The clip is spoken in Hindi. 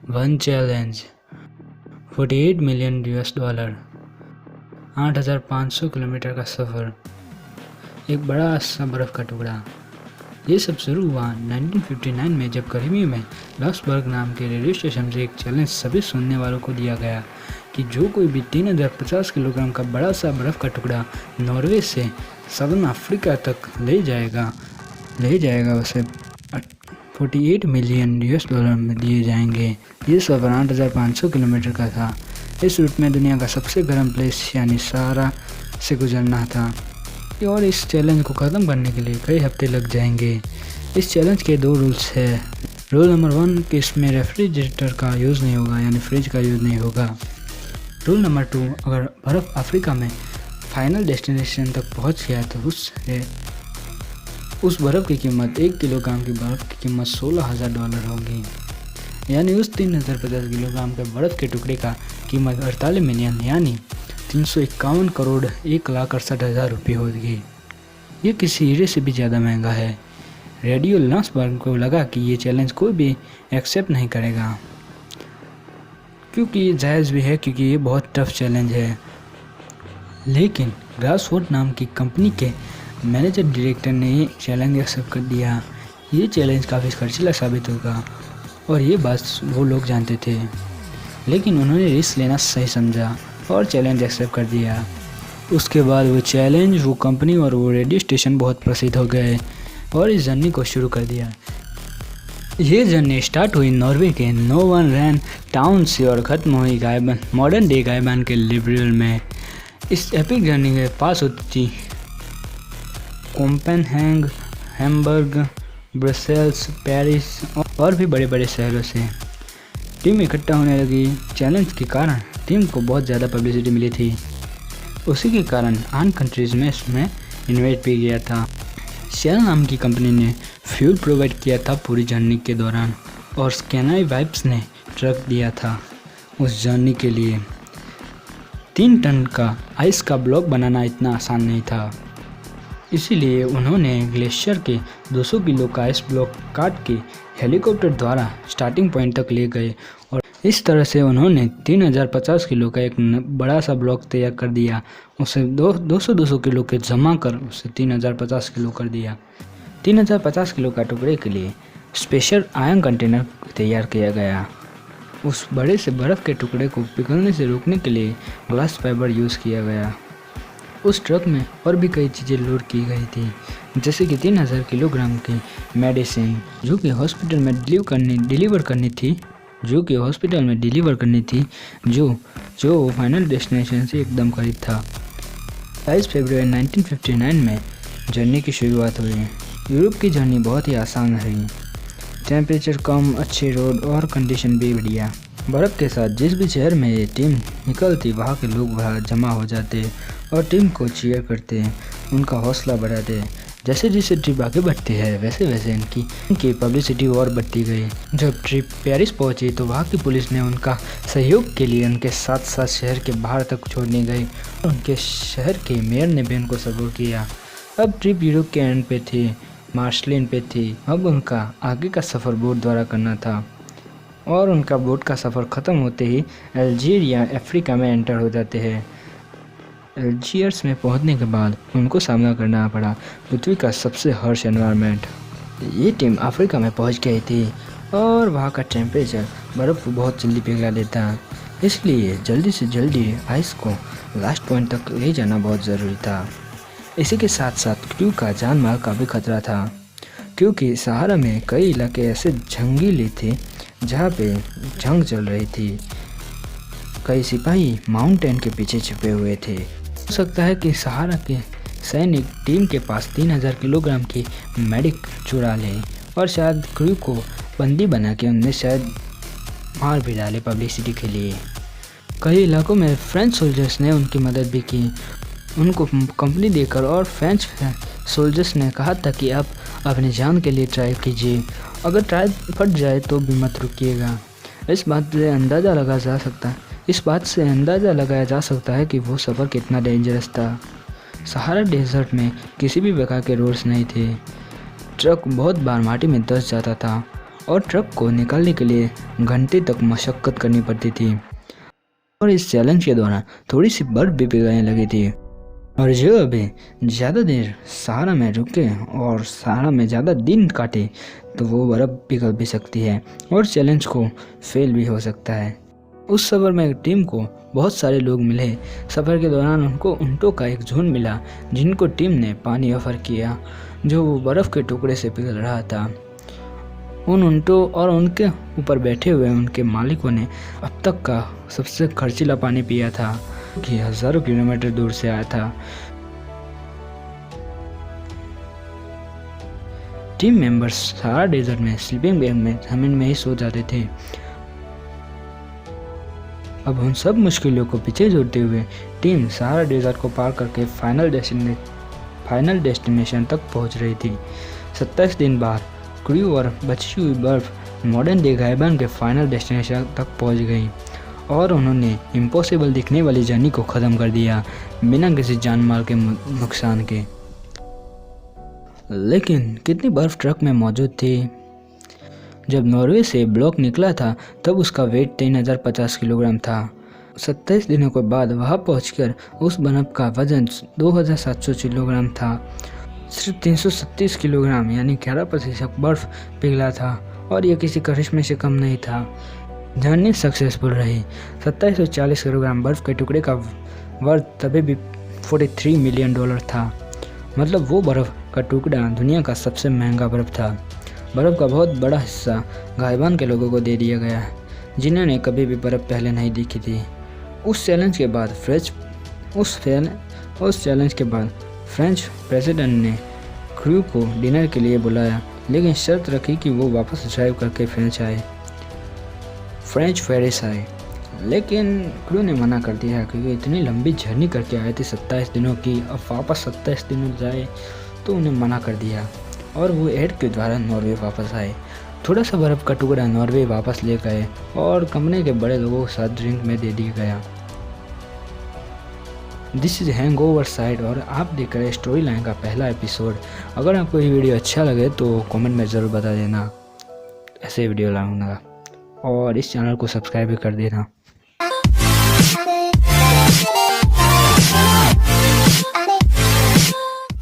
वन चैलेंज 48 मिलियन $, 8,500 किलोमीटर का सफ़र, एक बड़ा सा बर्फ़ का टुकड़ा। ये सब शुरू हुआ 1959 में, जब गर्मियों में लक्सबर्ग नाम के रेडियो स्टेशन से एक चैलेंज सभी सुनने वालों को दिया गया कि जो कोई भी 3050 किलोग्राम का बड़ा सा बर्फ़ का टुकड़ा नॉर्वे से साउथर्न अफ्रीका तक ले जाएगा उसे 48 मिलियन $, में दिए जाएंगे। ये सफ़र 8,500 किलोमीटर का था। इस रूट में दुनिया का सबसे गर्म प्लेस यानी सहारा से गुजरना था और इस चैलेंज को ख़त्म करने के लिए कई हफ्ते लग जाएंगे। इस चैलेंज के 2 रूल्स है। रूल नंबर 1 कि इसमें रेफ्रिजरेटर का यूज़ नहीं होगा, यानी फ्रिज का यूज़ नहीं होगा। रूल नंबर 2, अगर बर्फ़ अफ्रीका में फाइनल डेस्टिनेशन तक पहुंच गया तो उस बर्फ़ की कीमत 1 किलोग्राम की बर्फ़ की कीमत $16,000 होगी, यानी उस 3050 किलोग्राम के बर्फ़ के टुकड़े का कीमत 48 मिलियन यानी 351 करोड़ 1,68,000 रुपये होगी। ये किसी हीरे से भी ज़्यादा महंगा है। रेडियो लक्सबर्ग को लगा कि ये चैलेंज कोई भी एक्सेप्ट नहीं करेगा, क्योंकि जायज़ भी है, क्योंकि ये बहुत टफ चैलेंज है। लेकिन ग्रासवुड नाम की कंपनी के मैनेजर डायरेक्टर ने ये चैलेंज एक्सेप्ट कर दिया। ये चैलेंज काफ़ी खर्चीला साबित होगा और ये बात वो लोग जानते थे, लेकिन उन्होंने रिस्क लेना सही समझा और चैलेंज एक्सेप्ट कर दिया। उसके बाद वो चैलेंज, वो कंपनी और वो रेडियो स्टेशन बहुत प्रसिद्ध हो गए और इस जर्नी को शुरू कर दिया। ये जर्नी स्टार्ट हुई नॉर्वे के नोवनरेन टाउन से और ख़त्म हुई मॉडर्न डे गायबान के लिबरल में। इस एपिक जर्नी के पास होती कोपेनहेगन, हैम्बर्ग, ब्रसेल्स, पेरिस और भी बड़े बड़े शहरों से टीम इकट्ठा होने लगी। चैलेंज के कारण टीम को बहुत ज़्यादा पब्लिसिटी मिली थी। उसी के कारण 8 कंट्रीज़ में इसमें इन्वाइट भी किया था। शेल नाम की कंपनी ने फ्यूल प्रोवाइड किया था पूरी जर्नी के दौरान, और स्कैनाई वाइप्स ने ट्रक दिया था उस जर्नी के लिए। 3 टन का आइस का ब्लॉक बनाना इतना आसान नहीं था, इसीलिए उन्होंने ग्लेशियर के 200 किलो का आइस ब्लॉक काट के हेलीकॉप्टर द्वारा स्टार्टिंग पॉइंट तक ले गए और इस तरह से उन्होंने 3050 किलो का एक बड़ा सा ब्लॉक तैयार कर दिया। उसे 200 किलो के जमा कर उसे 3050 किलो कर दिया। 3050 किलो का टुकड़े के लिए स्पेशल आयरन कंटेनर तैयार किया गया। उस बड़े से बर्फ़ के टुकड़े को पिघलने से रोकने के लिए ग्लास फाइबर यूज़ किया गया। उस ट्रक में और भी कई चीज़ें लोड की गई थी, जैसे कि 3000 किलोग्राम की मेडिसिन जो कि हॉस्पिटल में डिलीवर करनी थी, जो फाइनल डेस्टिनेशन से एकदम करीब था। 22 फरवरी 1959 में जर्नी की शुरुआत हुई। यूरोप की जर्नी बहुत ही आसान रही। टेम्परेचर कम, अच्छे रोड और कंडीशन भी बढ़िया। बर्फ़ के साथ जिस भी शहर में ये टीम निकलती, वहाँ के लोग वहाँ जमा हो जाते और टीम को चीयर करते, उनका हौसला बढ़ाते। जैसे जैसे ट्रिप आगे बढ़ती है वैसे वैसे इनकी पब्लिसिटी और बढ़ती गई। जब ट्रिप पेरिस पहुंची तो वहाँ की पुलिस ने उनका सहयोग के लिए उनके साथ साथ शहर के बाहर तक छोड़ने गई और उनके शहर के मेयर ने भी उनको सपोर्ट किया। अब ट्रिप यूरोप के एंड पे थी, मार्शलिन पे थी। अब उनका आगे का सफ़र बोट द्वारा करना था और उनका बोट का सफ़र ख़त्म होते ही अल्जीरिया अफ्रीका में एंटर हो जाते हैं। अल्जीयर्स में पहुंचने के बाद उनको सामना करना पड़ा पृथ्वी का सबसे हर्श एनवायरनमेंट। ये टीम अफ्रीका में पहुंच गई थी और वहाँ का टेम्परेचर बर्फ़ को बहुत जल्दी पिघला लेता, इसलिए जल्दी से जल्दी आइस को लास्ट पॉइंट तक ले जाना बहुत ज़रूरी था। इसी के साथ साथ क्रू का जान माल का भी खतरा था, क्योंकि सहारा में कई इलाके ऐसे जंगीले थे जहाँ पे जंग चल रही थी। कई सिपाही माउंटेन के पीछे छिपे हुए थे। हो सकता है कि सहारा के सैनिक टीम के पास 3000 किलोग्राम की मेडिक चुरा लें और शायद क्रू को बंदी बना के उन्हें शायद मार भी डाले पब्लिसिटी के लिए। कई इलाकों में फ्रेंच सोल्जर्स ने उनकी मदद भी की, उनको कंपनी देकर, और फ्रेंच सोल्जर्स ने कहा था कि आप अपनी जान के लिए ट्राई कीजिए, अगर ट्राई फट जाए तो भी मत रुकिएगा। इस बात से अंदाज़ा लगाया जा सकता है कि वो सफ़र कितना डेंजरस था। सहारा डेजर्ट में किसी भी प्रकार के रोड्स नहीं थे। ट्रक बहुत बार माटी में धंस जाता था और ट्रक को निकालने के लिए घंटे तक मशक्कत करनी पड़ती थी। और इस चैलेंज के दौरान थोड़ी सी बर्फ भी पिघलने लगी थी। और जो अभी ज़्यादा देर सहारा में रुके और सहारा में ज़्यादा दिन काटे तो वो बर्फ़ पिघल भी सकती है और चैलेंज को फेल भी हो सकता है। उस सफ़र में टीम को बहुत सारे लोग मिले। सफ़र के दौरान उनको ऊँटों का एक झुंड मिला जिनको टीम ने पानी ऑफर किया जो वो बर्फ़ के टुकड़े से पिघल रहा था। उन ऊँटों और उनके ऊपर बैठे हुए उनके मालिकों ने अब तक का सबसे खर्चीला पानी पिया था कि हज़ारों किलोमीटर दूर से आया था। टीम मेंबर्स सहारा डेजर्ट में स्लीपिंग बैग में ज़मीन में ही सो जाते थे। अब उन सब मुश्किलों को पीछे छोड़ते हुए टीम सहारा डेजर्ट को पार करके फाइनल डेस्टिनेशन तक पहुंच रही थी। 27 दिन बाद क्रू और बची हुई बर्फ मॉडर्न डे गायबान के फाइनल डेस्टिनेशन तक पहुंच गई और उन्होंने इम्पॉसिबल दिखने वाली जर्नी को ख़त्म कर दिया बिना किसी जान माल के नुकसान के। लेकिन कितनी बर्फ़ ट्रक में मौजूद थी? जब नॉर्वे से ब्लॉक निकला था तब उसका वेट 3050 किलोग्राम था। 27 दिनों के बाद वहां पहुंचकर उस बर्फ का वजन 2700 किलोग्राम था। सिर्फ 337 किलोग्राम यानी 11% बर्फ पिघला था और यह किसी करिश्मे से कम नहीं था। जर्नी सक्सेसफुल रही। 2740 किलोग्राम बर्फ के टुकड़े का वर्थ तभी भी $43 मिलियन था। मतलब वो बर्फ़ का टुकड़ा दुनिया का सबसे महंगा बर्फ़ था। बर्फ़ का बहुत बड़ा हिस्सा गायबान के लोगों को दे दिया गया जिन्होंने कभी भी बर्फ़ पहले नहीं देखी थी। उस चैलेंज के बाद फ्रेंच प्रेसिडेंट ने क्रू को डिनर के लिए बुलाया लेकिन शर्त रखी कि वो वापस ड्राइव करके फ्रेंच पेरिस आए। लेकिन क्रू ने मना कर दिया क्योंकि इतनी लंबी जर्नी करके आए थे 27 दिनों की, अब वापस 27 दिनों जाए तो उन्हें मना कर दिया और वो एड के द्वारा नॉर्वे वापस आए। थोड़ा सा बर्फ़ का टुकड़ा नॉर्वे वापस ले गए और कंपनी के बड़े लोगों के साथ ड्रिंक में दे दिया गया। दिस इज़ हैंगओवर साइड और आप देख रहे हैं स्टोरी लाइन का पहला एपिसोड। अगर आपको ये वीडियो अच्छा लगे तो कमेंट में ज़रूर बता देना, ऐसे वीडियो लाऊंगा और इस चैनल को सब्सक्राइब भी कर देना।